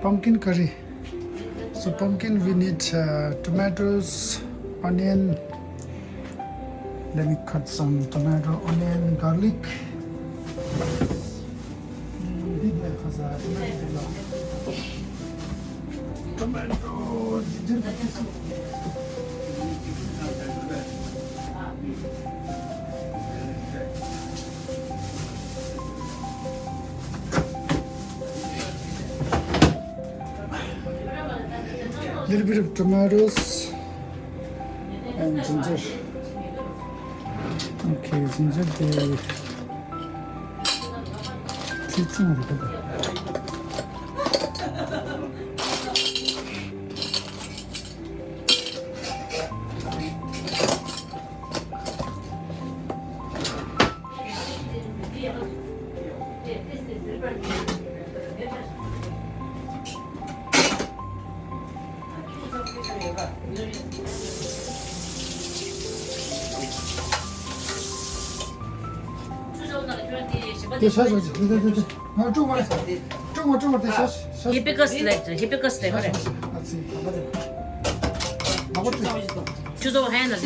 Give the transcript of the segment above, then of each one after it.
pumpkin curry. So pumpkin, we need tomatoes, onion. Let me cut some tomato, onion, garlic. Tomato, ginger. Little bit of tomatoes and ginger. Okay, ginger they 히피커스 그래. 주소 해놔.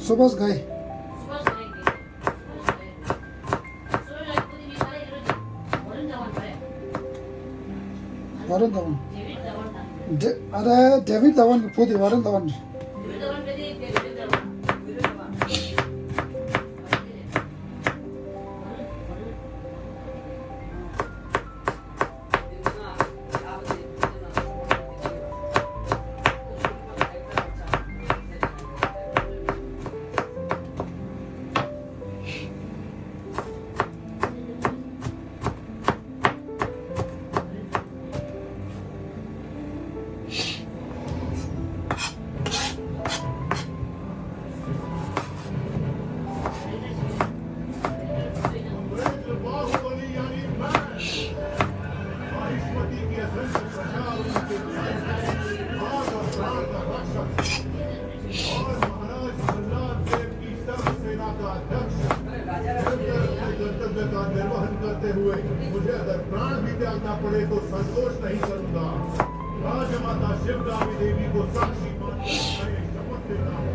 Sobas guy. Warren Dhawan. David Dhawan put the Warren Dhawan. करते हुए मुझे अगर प्राण भी त्यागना पड़े तो संतोष नहीं करूंगा। राजमाता शिवगामी देवी को साक्षी मानकर मैं शपथ लेता हूँ।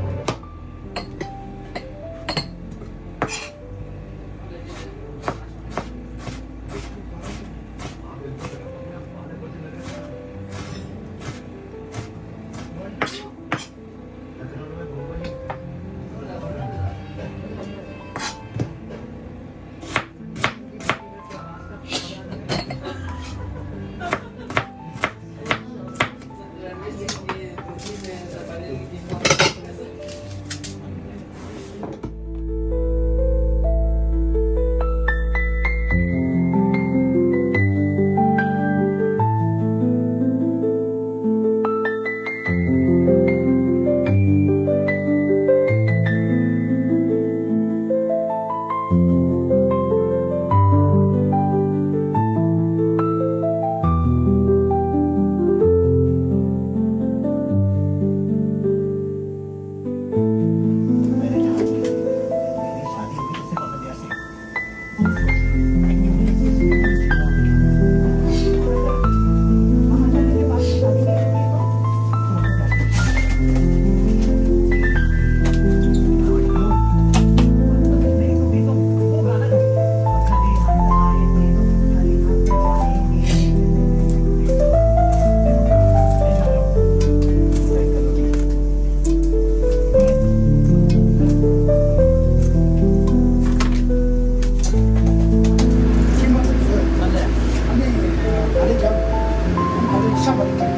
샤바를 켜게.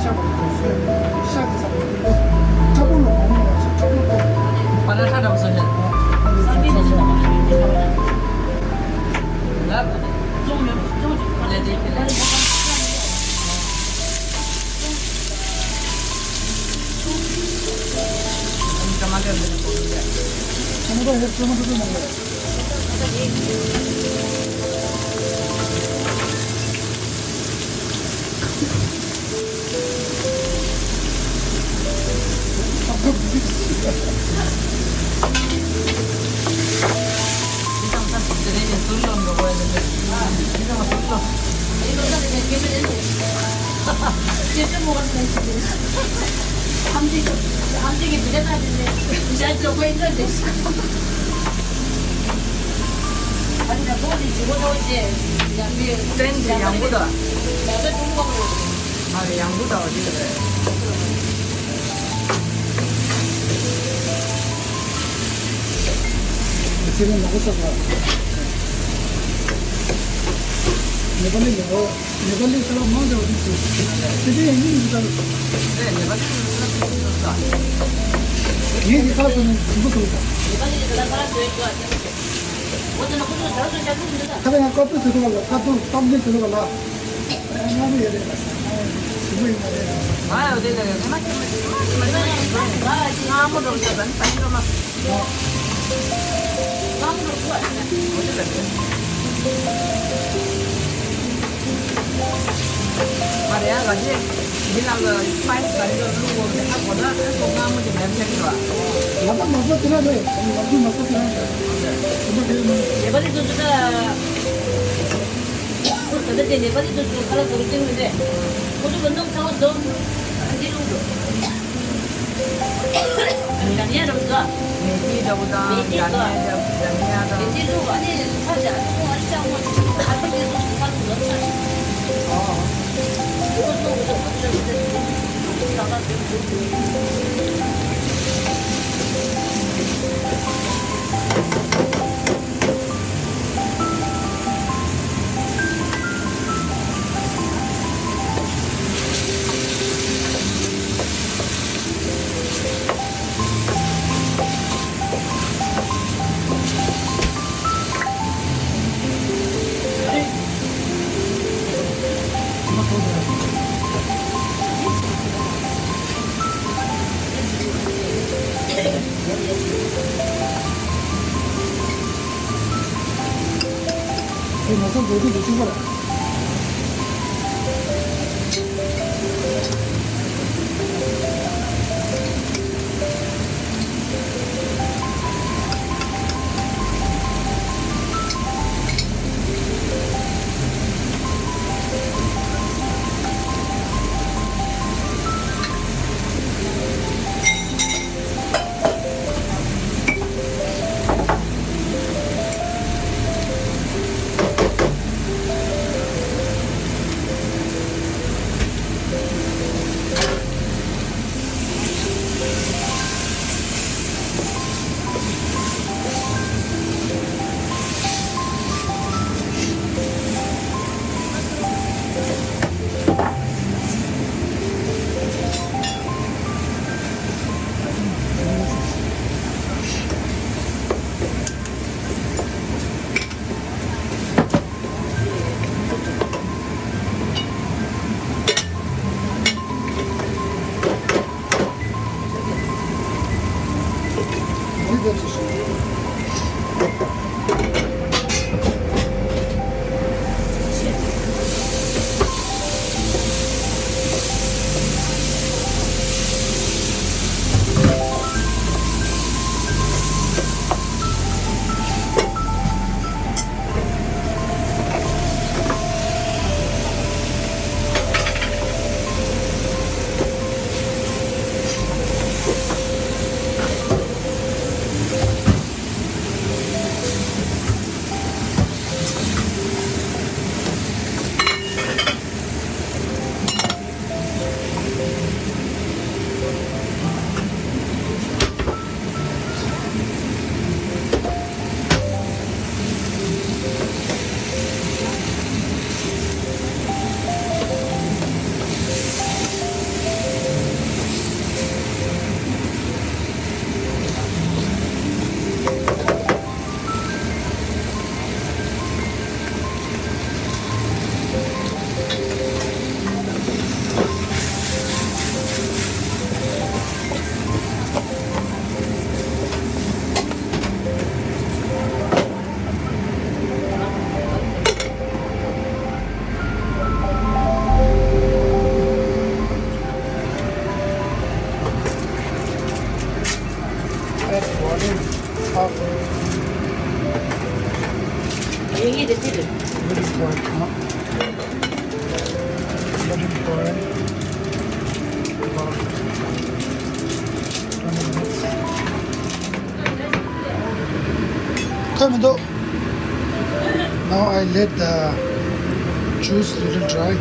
샤바를 켜서 샤기 사고 잡으러 먹는 거지. 잡으러. 바나나 없어져. 전부 다 이렇게 전부 다 먹어요. 함정이 부대가지고 잘 들고 있는데 아니 나 뭐지 주고 나오지 양비 렌즈 양보다. 나도 좀 먹으려고 아, 양보다 어디 그래. 지금 먹었다가 네발리 사람 먼저 어디 있어? 그게 있는 거잖아. 그래, 내가 지금 얘기 가서는 이거 그거다. 이번에 내가 살았어 이거 어제는 그거 잘해서 잘 먹는다 가다가 껍질 들어갈라. 가도 땀질 들어갈라. 아무 얘기 안 해. 이거 이거 아, 어디 내가 그만큼만 아무도 없어. 난 빨리 막 마음으로 좋아 어디 그래. 말이야, 같이 니나가 스파이스 가리고 누르고 하거나 또 아무리 냄새가 좋아. 나도 먹고 들어가요. 나도 먹고 들어가요. 이번에 도주가 그때 이번에 도주 하나 더 찍는데 고주 운동 사왔어 한 정도 아니 없어 미디저보다 양해하다. 왠지도 아니 사지 않고 아니잖아 같은 데도 중간도 넣잖아 이것도 우선 먼저 나가지고 그래서 모두 드신 거라. boil about 20 minutes. Come on, now I let the juice a little dry,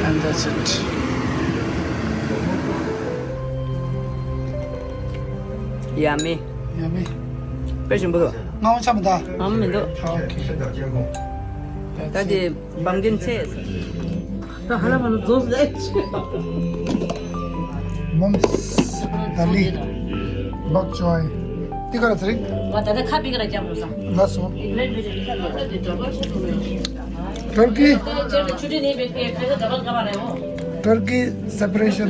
and that's it. Yummy. Yummy. 为什么不够？ Now it's done. 俺们都， 身的监控。 但是 pumpkin cheese。 또 하나만 더 넣어야 지 Mums Dali. Bak joy. Tigara drink. 왔다가 카피가 잡으면서. That's all. 이제 Turkey. 주진이 몇 그래서 가봐요. Turkey separation.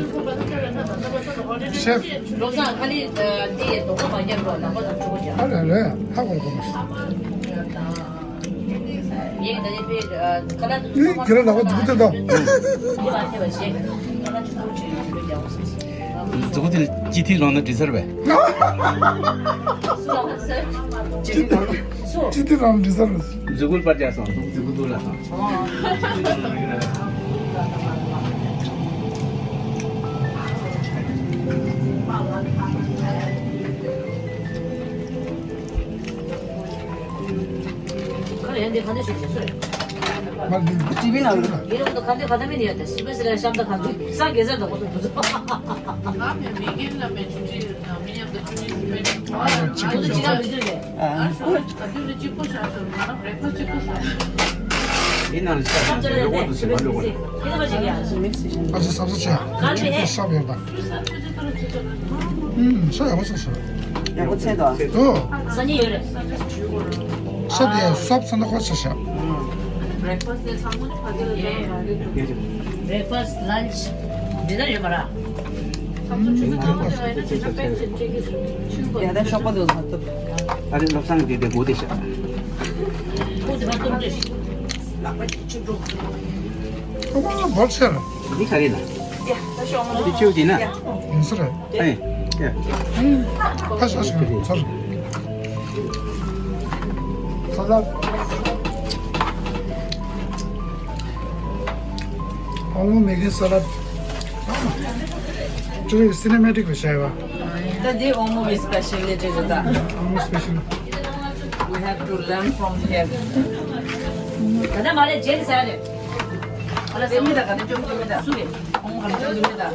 Chef. 로사 칼리 뒤에 녹아 많이 잡고 나머지 주고죠. Hello, how are you? 얘기 다니 칼라도 그래 나가 누구다. 이한테 같이 칼라 주고 그러지. 저것들 GT로는 리서브. 지티랑 리서브. 저걸 빠져서 저거 돌아서. 그래 근데 간대 주셨어요. 말리. 집이 나오는 이름도 간대 가다면 이었대. 스페셜 샴다 간대. 싸게 해서 너무 무슨 저도 지가 믿을래. 옛날에 진짜 요거도 심하려고. 이거지야. 아주 쌉싸지야. 쌉이다. 소야 무슨 야구채도. 어. 선이 이래. 소디에 쌉선다 거치셔. 브레이퍼스트, 런치, 디너를 봐라. 야, 나 쇼파도 샀다. 아직 럽상 되게 못 되셔. 코드 받던 데. 어머 벌써라. 이 가리나. 야, 나 쇼파도. 이 치우지나. 인스래. 아니. 야. 다시 서로. 살라. almost making salad. Today is cinematic Vishaya. Today almost special is that. Almost special. We have to learn from here. 가다 말에 제일 사야 돼. 알았어. 됩니다, 가는 좀 됩니다. 수비. 가는 좀 됩니다.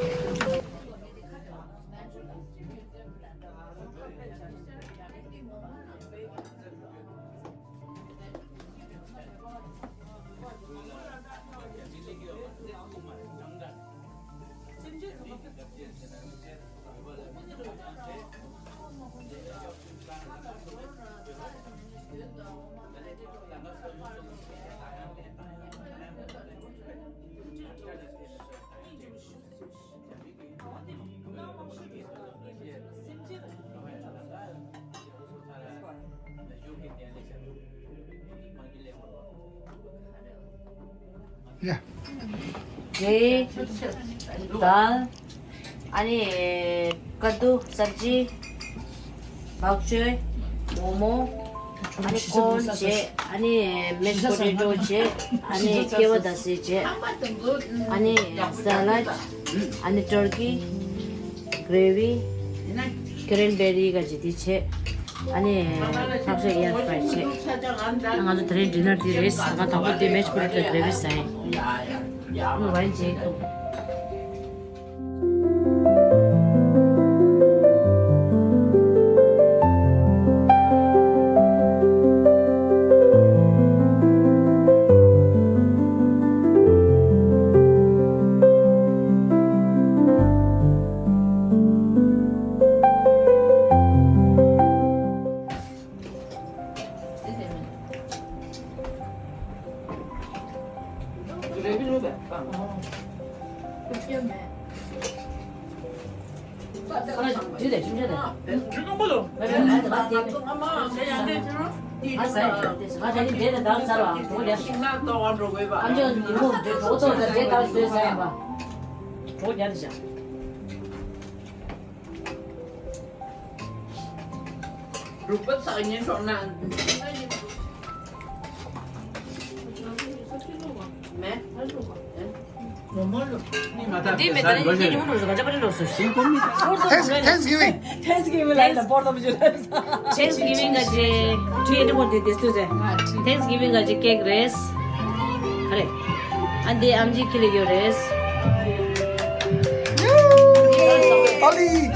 Yeah. ये दाल 아니 कद्दू सब्जी 박주의 모모 아니 콘제 아니 메스포테토제 아니 케와다시제 아니 salad 아니 turkey gravy cranberry가 지디체 아니 박주의 에어 프라이체 아주 드린 디너 디레스 아마 다고디 메스포테토 그래비 사이 오늘 완전 또 Rupert sợ nhiên chọn nàng mẹ Değil mi? Yeni unuruzu kaça para olsun? Thanksgiving. Thanksgiving 라이다 버더 부주라. Thanksgiving 가지 뒤에 누구 됐어? Thanksgiving 가지 케이크 레스. 그래. 안돼 암지 킬리요 레스. Ali.